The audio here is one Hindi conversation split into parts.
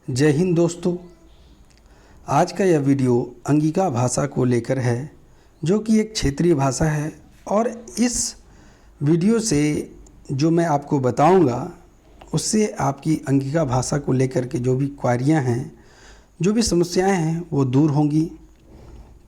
जय हिंद दोस्तों। आज का यह वीडियो अंगिका भाषा को लेकर है, जो कि एक क्षेत्रीय भाषा है। और इस वीडियो से जो मैं आपको बताऊंगा, उससे आपकी अंगिका भाषा को लेकर के जो भी क्वारियां हैं, जो भी समस्याएं हैं, वो दूर होंगी।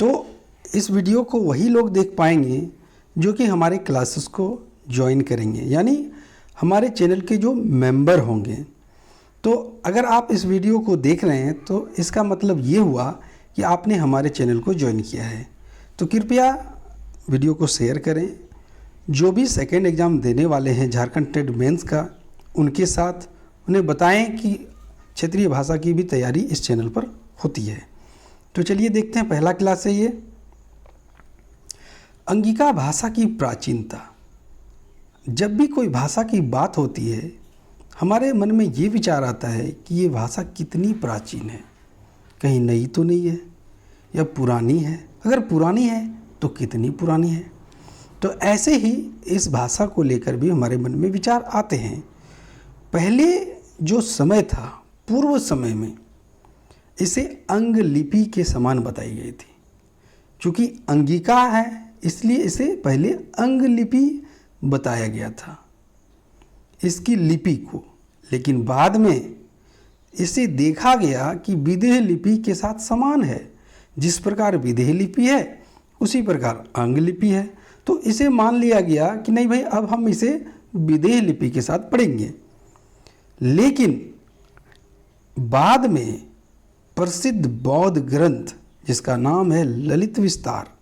तो इस वीडियो को वही लोग देख पाएंगे जो कि हमारे क्लासेस को ज्वाइन करेंगे, यानी हमारे चैनल के जो मेंबर होंगे। तो अगर आप इस वीडियो को देख रहे हैं तो इसका मतलब ये हुआ कि आपने हमारे चैनल को ज्वाइन किया है। तो कृपया वीडियो को शेयर करें। जो भी सेकेंड एग्ज़ाम देने वाले हैं झारखंड टेट मेंस का, उनके साथ उन्हें बताएं कि क्षेत्रीय भाषा की भी तैयारी इस चैनल पर होती है। तो चलिए देखते हैं, पहला क्लास है ये, अंगिका भाषा की प्राचीनता। जब भी कोई भाषा की बात होती है, हमारे मन में ये विचार आता है कि ये भाषा कितनी प्राचीन है, कहीं नई तो नहीं है या पुरानी है। अगर पुरानी है तो कितनी पुरानी है। तो ऐसे ही इस भाषा को लेकर भी हमारे मन में विचार आते हैं। पहले जो समय था, पूर्व समय में इसे अंग लिपि के समान बताई गई थी। चूँकि अंगिका है इसलिए इसे पहले अंग लिपि बताया गया था, इसकी लिपि को। लेकिन बाद में इसे देखा गया कि विदेह लिपि के साथ समान है। जिस प्रकार विदेह लिपि है उसी प्रकार अंग लिपि है। तो इसे मान लिया गया कि नहीं भाई, अब हम इसे विदेह लिपि के साथ पढ़ेंगे। लेकिन बाद में प्रसिद्ध बौद्ध ग्रंथ जिसका नाम है ललित विस्तार,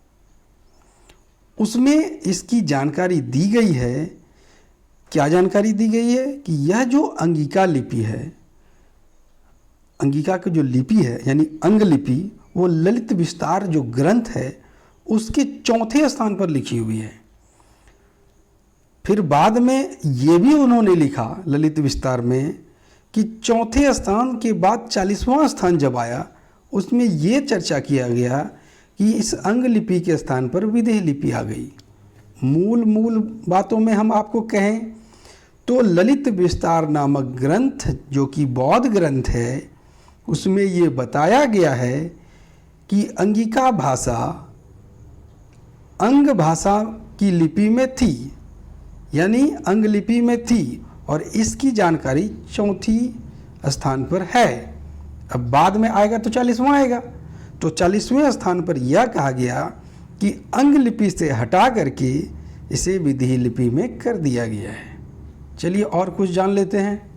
उसमें इसकी जानकारी दी गई है। क्या जानकारी दी गई है कि यह जो अंगिका लिपि है, अंगिका की जो लिपि है यानी अंग लिपि, वो ललित विस्तार जो ग्रंथ है उसके चौथे स्थान पर लिखी हुई है। फिर बाद में ये भी उन्होंने लिखा ललित विस्तार में कि चौथे स्थान के बाद 40वां स्थान जब आया, उसमें ये चर्चा किया गया कि इस अंग लिपि के स्थान पर विदेह लिपि आ गई। मूल बातों में हम आपको कहें तो ललित विस्तार नामक ग्रंथ जो कि बौद्ध ग्रंथ है, उसमें ये बताया गया है कि अंगिका भाषा अंग भाषा की लिपि में थी, यानी अंग लिपि में थी, और इसकी जानकारी चौथी स्थान पर है। अब बाद में आएगा तो 40वां आएगा। तो 40वें स्थान पर यह कहा गया कि अंग लिपि से हटा करके इसे विदेह लिपि में कर दिया गया है। चलिए और कुछ जान लेते हैं।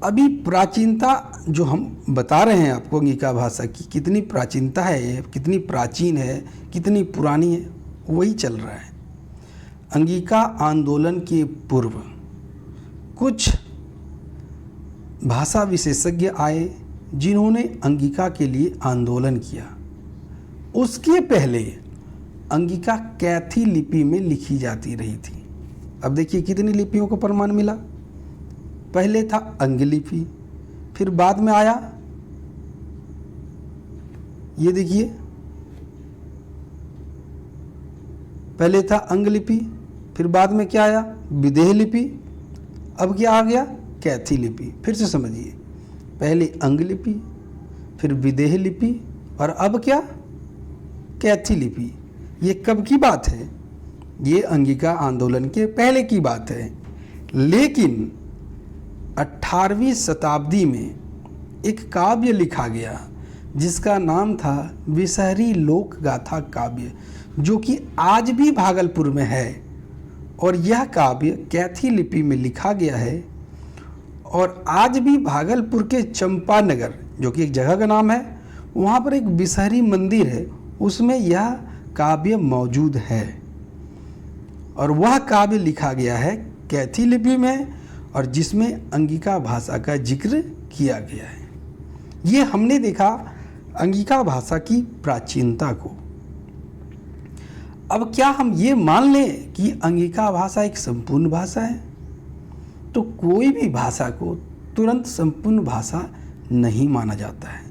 अभी प्राचीनता जो हम बता रहे हैं आपको, अंगिका भाषा की कितनी प्राचीनता है, कितनी प्राचीन है, कितनी पुरानी है, वही चल रहा है। अंगिका आंदोलन के पूर्व कुछ भाषा विशेषज्ञ आए जिन्होंने अंगिका के लिए आंदोलन किया। उसके पहले अंगिका कैथी लिपि में लिखी जाती रही थी। अब देखिए कितनी लिपियों को प्रमाण मिला। पहले था अंग लिपि, फिर बाद में आया, ये देखिए, पहले था अंग लिपि, फिर बाद में क्या आया, विदेह लिपि। अब क्या आ गया, कैथी लिपि। फिर से समझिए, पहले अंग लिपि, फिर विदेह लिपि, और अब क्या, कैथी लिपि। ये कब की बात है? ये अंगिका आंदोलन के पहले की बात है। लेकिन 18वीं शताब्दी में एक काव्य लिखा गया जिसका नाम था विषहरी लोक गाथा काव्य, जो कि आज भी भागलपुर में है। और यह काव्य कैथी लिपि में लिखा गया है। और आज भी भागलपुर के चंपानगर, जो कि एक जगह का नाम है, वहाँ पर एक विषहरी मंदिर है, उसमें यह काव्य मौजूद है। और वह काव्य लिखा गया है कैथी लिपि में, और जिसमें अंगिका भाषा का जिक्र किया गया है। ये हमने देखा अंगिका भाषा की प्राचीनता को। अब क्या हम ये मान लें कि अंगिका भाषा एक संपूर्ण भाषा है? तो कोई भी भाषा को तुरंत संपूर्ण भाषा नहीं माना जाता है।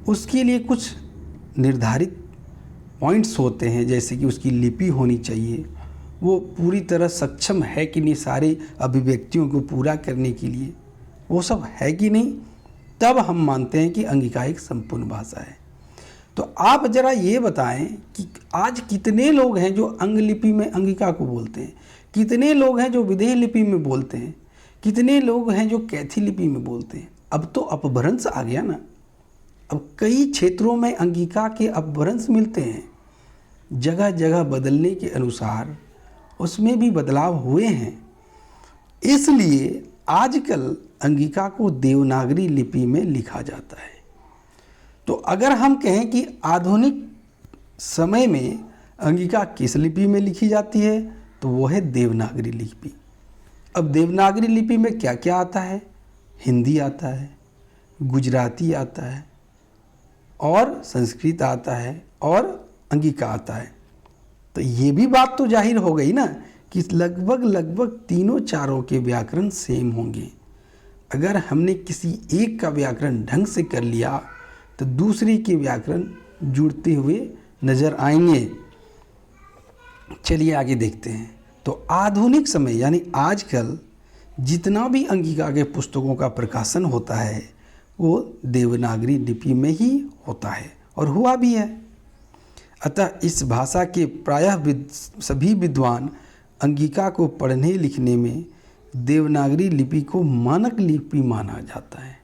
उसके लिए कुछ निर्धारित पॉइंट्स होते हैं, जैसे कि उसकी लिपि होनी चाहिए, वो पूरी तरह सक्षम है कि नहीं सारे अभिव्यक्तियों को पूरा करने के लिए। वो सब है कि नहीं, तब हम मानते हैं कि अंगिका एक संपूर्ण भाषा है। तो आप जरा ये बताएं कि आज कितने लोग हैं जो अंग लिपि में अंगिका को बोलते हैं, कितने लोग हैं जो विदेह लिपि में बोलते हैं, कितने लोग हैं जो कैथी लिपि में बोलते हैं। अब तो अपभ्रंश आ गया ना, अब कई क्षेत्रों में अंगिका के अपभ्रंश मिलते हैं, जगह जगह बदलने के अनुसार उसमें भी बदलाव हुए हैं। इसलिए आजकल अंगिका को देवनागरी लिपि में लिखा जाता है। तो अगर हम कहें कि आधुनिक समय में अंगिका किस लिपि में लिखी जाती है, तो वो है देवनागरी लिपि। अब देवनागरी लिपि में क्या क्या आता है? हिंदी आता है, गुजराती आता है, और संस्कृत आता है, और अंगिका आता है। तो ये भी बात तो जाहिर हो गई ना कि लगभग तीनों चारों के व्याकरण सेम होंगे। अगर हमने किसी एक का व्याकरण ढंग से कर लिया तो दूसरे के व्याकरण जुड़ते हुए नजर आएंगे। चलिए आगे देखते हैं। तो आधुनिक समय यानी आजकल जितना भी अंगिका के पुस्तकों का प्रकाशन होता है वो देवनागरी लिपि में ही होता है और हुआ भी है। अतः इस भाषा के प्रायः सभी विद्वान अंगिका को पढ़ने लिखने में देवनागरी लिपि को मानक लिपि माना जाता है।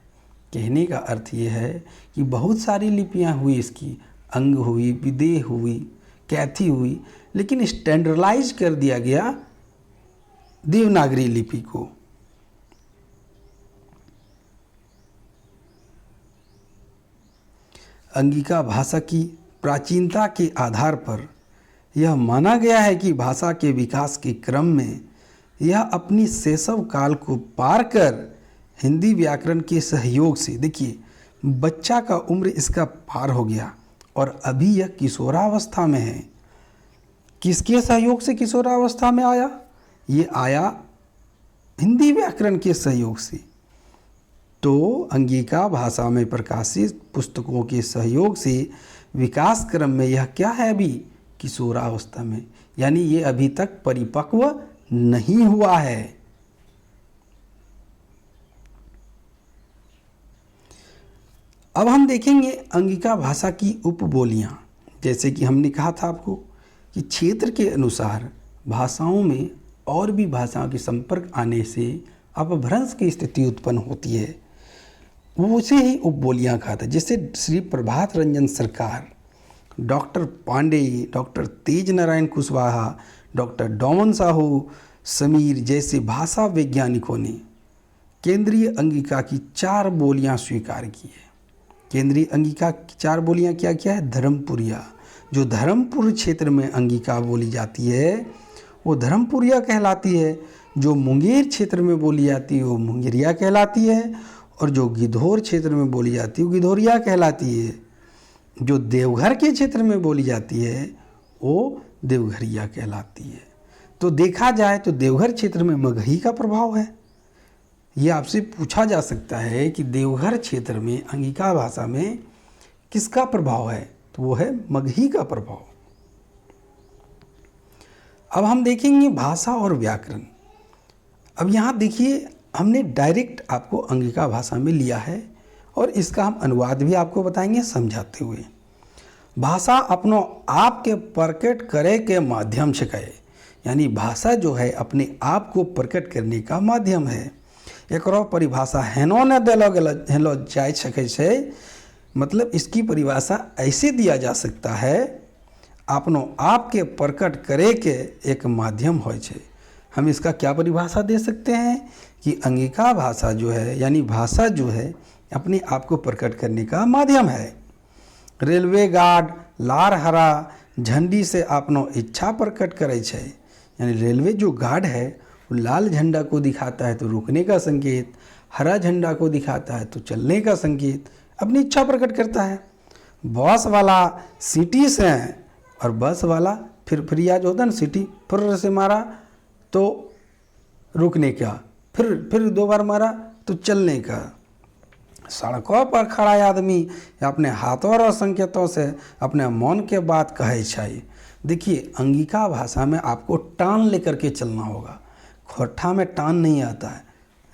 कहने का अर्थ ये है कि बहुत सारी लिपियां हुई, इसकी अंग हुई, विदेह हुई, कैथी हुई, लेकिन स्टैंडर्डाइज कर दिया गया देवनागरी लिपि को। अंगिका भाषा की प्राचीनता के आधार पर यह माना गया है कि भाषा के विकास के क्रम में यह अपनी शैशव काल को पार कर हिंदी व्याकरण के सहयोग से, देखिए बच्चा का उम्र इसका पार हो गया और अभी यह किशोरावस्था में है। किसके सहयोग से किशोरावस्था में आया? ये आया हिंदी व्याकरण के सहयोग से। तो अंगिका भाषा में प्रकाशित पुस्तकों के सहयोग से विकास क्रम में यह क्या है? अभी किशोरावस्था में, यानी ये अभी तक परिपक्व नहीं हुआ है। अब हम देखेंगे अंगिका भाषा की उपबोलियाँ। जैसे कि हमने कहा था आपको कि क्षेत्र के अनुसार भाषाओं में और भी भाषाओं के संपर्क आने से अपभ्रंश की स्थिति उत्पन्न होती है, वो उसे ही उपबोलियाँ कहा था। जैसे श्री प्रभात रंजन सरकार, डॉक्टर पांडे, डॉक्टर तेज नारायण कुशवाहा, डॉक्टर डॉमन साहू समीर जैसे भाषा वैज्ञानिकों ने केंद्रीय अंगिका की 4 बोलियां स्वीकार की है। केंद्रीय अंगिका की 4 बोलियां क्या क्या है? धर्मपुरिया, जो धर्मपुर क्षेत्र में अंगिका बोली जाती है वो धर्मपुरिया कहलाती है। जो मुंगेर क्षेत्र में बोली जाती है वो मुंगेरिया कहलाती है, और जो गिद्धौर क्षेत्र में बोली जाती है वो गिद्धौरिया कहलाती है। जो देवघर के क्षेत्र में बोली जाती है वो देवघरिया कहलाती है। तो देखा जाए तो देवघर क्षेत्र में मगही का प्रभाव है। ये आपसे पूछा जा सकता है कि देवघर क्षेत्र में अंगिका भाषा में किसका प्रभाव है? तो वो है मगही का प्रभाव। अब हम देखेंगे भाषा और व्याकरण। अब यहाँ देखिए हमने डायरेक्ट आपको अंगिका भाषा में लिया है और इसका हम अनुवाद भी आपको बताएंगे समझाते हुए। भाषा अपनो आप के प्रकट करे के माध्यम से कहे, यानी भाषा जो है अपने आप को प्रकट करने का माध्यम है। एकरो परिभाषा हेनो न हेलो जा सके छे, मतलब इसकी परिभाषा ऐसे दिया जा सकता है, अपनो आप के प्रकट करे के एक माध्यम हो छे। हम इसका क्या परिभाषा दे सकते हैं कि अंगिका भाषा जो है यानी भाषा जो है अपने आप को प्रकट करने का माध्यम है। रेलवे गार्ड लार हरा झंडी से अपनो इच्छा प्रकट करे छे, यानी रेलवे जो गार्ड है वो लाल झंडा को दिखाता है तो रुकने का संकेत, हरा झंडा को दिखाता है तो चलने का संकेत, अपनी इच्छा प्रकट करता है। बस वाला सीटी से, और बस वाला फिर जो होता है ना, सीटी फिर से मारा तो रुकने का, फिर 2 बार मारा तो चलने का। सड़कों पर खड़ा आदमी अपने हाथों और संकेतों से अपने मन के बात कहे चाहिए। देखिए अंगिका भाषा में आपको टान लेकर के चलना होगा, खोट्ठा में टान नहीं आता है,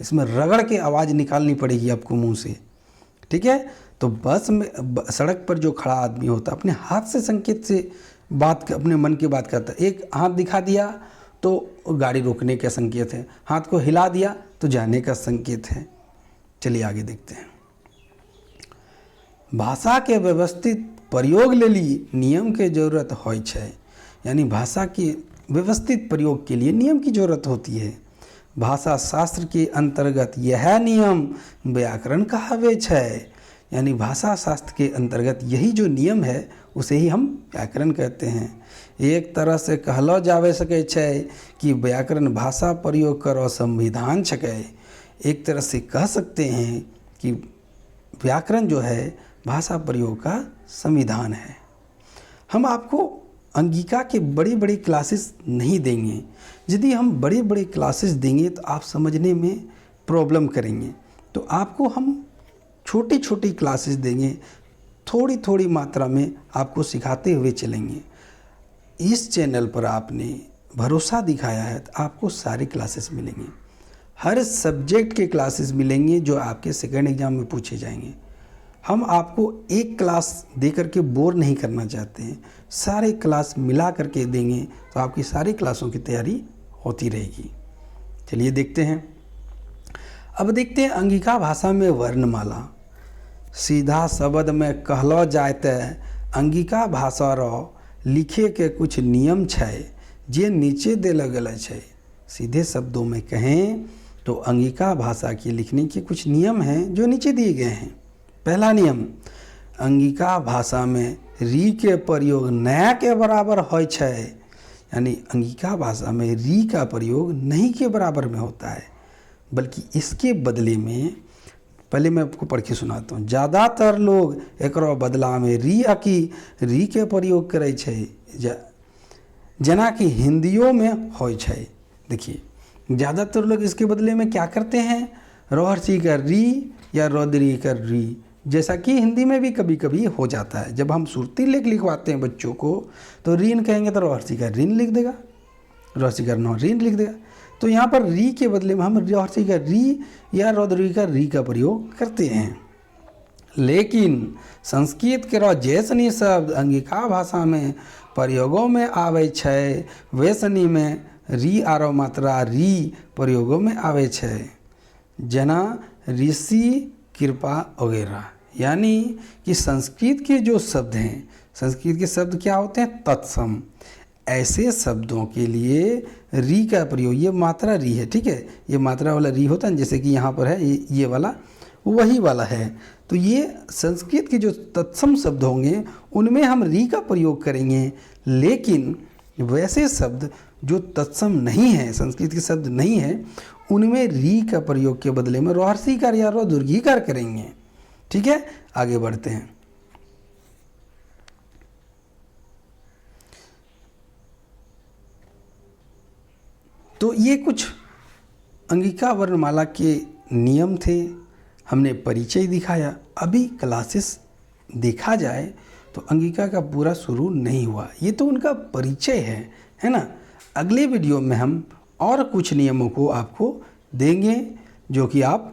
इसमें रगड़ के आवाज़ निकालनी पड़ेगी आपको मुंह से, ठीक है। तो बस में सड़क पर जो खड़ा आदमी होता है अपने हाथ से संकेत से बात, अपने मन की बात करता है। एक हाथ दिखा दिया तो गाड़ी रोकने का संकेत है, हाथ को हिला दिया तो जाने का संकेत है। चलिए आगे देखते हैं। भाषा के व्यवस्थित प्रयोग ले ली नियम के जरूरत होय छै, यानी भाषा के व्यवस्थित प्रयोग के लिए नियम की जरूरत होती है। भाषा शास्त्र के अंतर्गत यह नियम व्याकरण कहावे छै, यानी भाषा शास्त्र के अंतर्गत यही जो नियम है उसे ही हम व्याकरण कहते हैं। एक तरह से कहलो जावे सके छै कि व्याकरण भाषा प्रयोग करो संविधान छकै। एक तरह से कह सकते हैं कि व्याकरण जो है भाषा प्रयोग का संविधान है। हम आपको अंगिका के बड़ी बड़ी क्लासेस नहीं देंगे। यदि हम बड़े बड़े क्लासेस देंगे तो आप समझने में प्रॉब्लम करेंगे, तो आपको हम छोटी छोटी क्लासेस देंगे, थोड़ी थोड़ी मात्रा में आपको सिखाते हुए चलेंगे। इस चैनल पर आपने भरोसा दिखाया है तो आपको सारी क्लासेस मिलेंगे, हर सब्जेक्ट के क्लासेस मिलेंगे जो आपके सेकंड एग्जाम में पूछे जाएंगे। हम आपको एक क्लास दे करके बोर नहीं करना चाहते हैं, सारे क्लास मिला करके देंगे तो आपकी सारी क्लासों की तैयारी होती रहेगी। चलिए देखते हैं। अब देखते हैं अंगिका भाषा में वर्णमाला। सीधा शब्द में कहलो जाए तो अंगिका भाषा रो लिखे के कुछ नियम छै जे नीचे देल गेल छै। सीधे शब्दों में कहें तो अंगिका भाषा के लिखने के कुछ नियम हैं जो नीचे दिए गए हैं। पहला नियम, अंगिका भाषा में री के प्रयोग न के बराबर होय छै, यानी अंगिका भाषा में री का प्रयोग नहीं के बराबर में होता है, बल्कि इसके बदले में, पहले मैं आपको पढ़ के सुनाता हूँ। ज़्यादातर लोग एकरो बदला में री के प्रयोग करे छै, जना कि हिंदियों में होय छै। देखिए, ज़्यादातर लोग इसके बदले में क्या करते हैं, रोहर्षि का री या रौद्री का री, जैसा कि हिंदी में भी कभी कभी हो जाता है। जब हम सुरती लेख लिखवाते हैं बच्चों को तो रीन कहेंगे तो रोहर्षि का रीन लिख देगा, रोहर्षि का नो रीन लिख देगा। तो यहाँ पर री के बदले में हम रोहर्षि का री या रौद्री का री का प्रयोग करते हैं। लेकिन संस्कृत के जैसनी शब्द अंगिका भाषा में प्रयोगों में आवे छै, वैसनी में री आरो मात्रा री प्रयोगों में आवे छै, जना ऋषि कृपा वगैरह। यानी कि संस्कृत के जो शब्द हैं, संस्कृत के शब्द क्या होते हैं, तत्सम। ऐसे शब्दों के लिए री का प्रयोग, ये मात्रा री है, ठीक है, ये मात्रा वाला री होता है, जैसे कि यहाँ पर है ये वाला वही वाला है। तो ये संस्कृत के जो तत्सम शब्द होंगे उनमें हम री का प्रयोग करेंगे। लेकिन वैसे शब्द जो तत्सम नहीं है, संस्कृत के शब्द नहीं है, उनमें री का प्रयोग के बदले में रोहर्षिकार या रौद्रीकार करेंगे। ठीक है, आगे बढ़ते हैं। तो ये कुछ अंगिका वर्णमाला के नियम थे, हमने परिचय दिखाया। अभी क्लासेस देखा जाए तो अंगिका का पूरा शुरू नहीं हुआ, ये तो उनका परिचय है ना। अगले वीडियो में हम और कुछ नियमों को आपको देंगे जो कि आप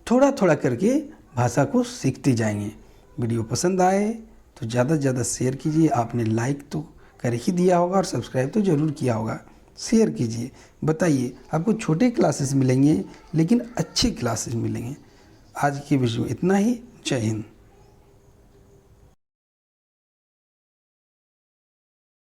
थोड़ा थोड़ा करके भाषा को सीखते जाएंगे। वीडियो पसंद आए तो ज़्यादा से ज़्यादा शेयर कीजिए। आपने लाइक तो कर ही दिया होगा और सब्सक्राइब तो ज़रूर किया होगा, शेयर कीजिए। बताइए, आपको छोटे क्लासेस मिलेंगे लेकिन अच्छे क्लासेस मिलेंगे। आज की वीडियो इतना ही। जय हिंद।